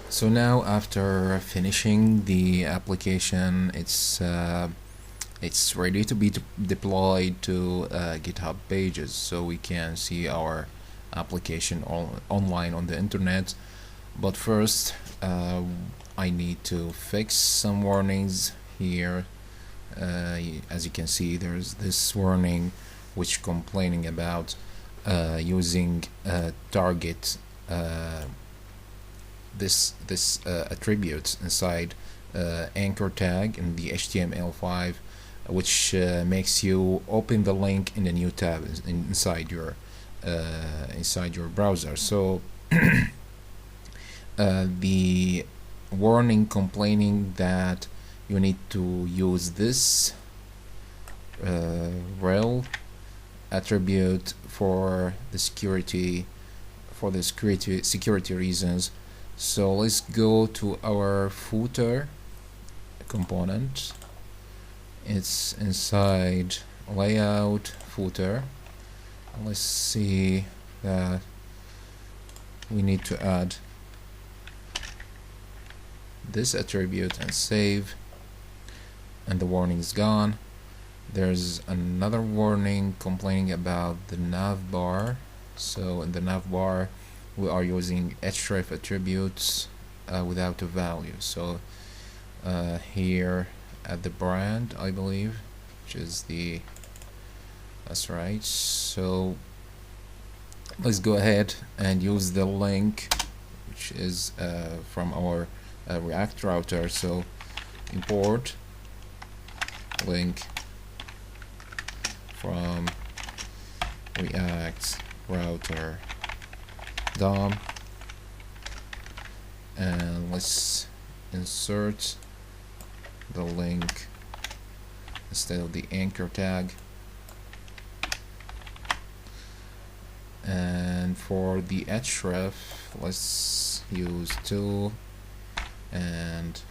So now after finishing the application, it's ready to be deployed to GitHub pages, so we can see our application online on the internet. But first I need to fix some warnings here. As you can see, there's this warning which complaining about using target this attributes inside anchor tag in the HTML5, which makes you open the link in a new tab inside your browser. So the warning complaining that you need to use this rel attribute for the security reasons. So let's go to our footer component. It's inside layout footer. Let's see that we need to add this attribute and save, and the warning is gone. There's another warning complaining about the navbar. So in the navbar we are using href attributes without a value. So here at the brand, I believe, which is that's right. So let's go ahead and use the link which is from our React router. So import link from React router DOM, and let's insert the link instead of the anchor tag. And for the href, let's use tool and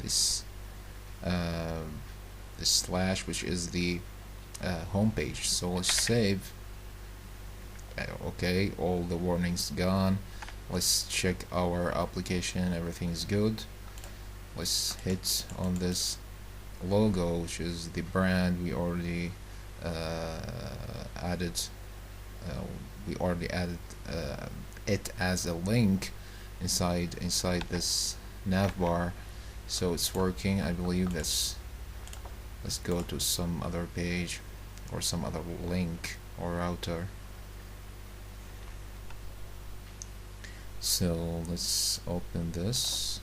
this slash, which is the home page. So let's save. Okay, all the warnings gone. Let's check our application, everything's good. Let's hit on this logo, which is the brand we already added. It as a link inside this navbar, so it's working, I believe. Let's go to some other page or some other link or router. So let's open this.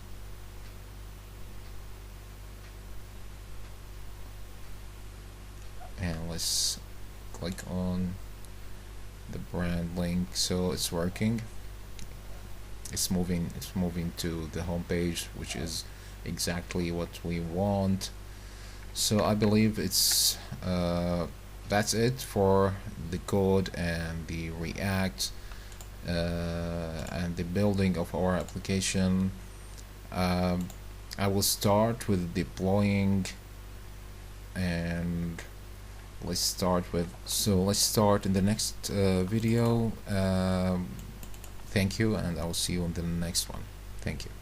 And let's click on the brand link. So it's working. It's moving to the home page, which is exactly what we want. So I believe it's that's it for the code and the React and the building of our application. I will start with deploying, and let's start in the next video. Thank you, and I will see you in the next one. Thank you.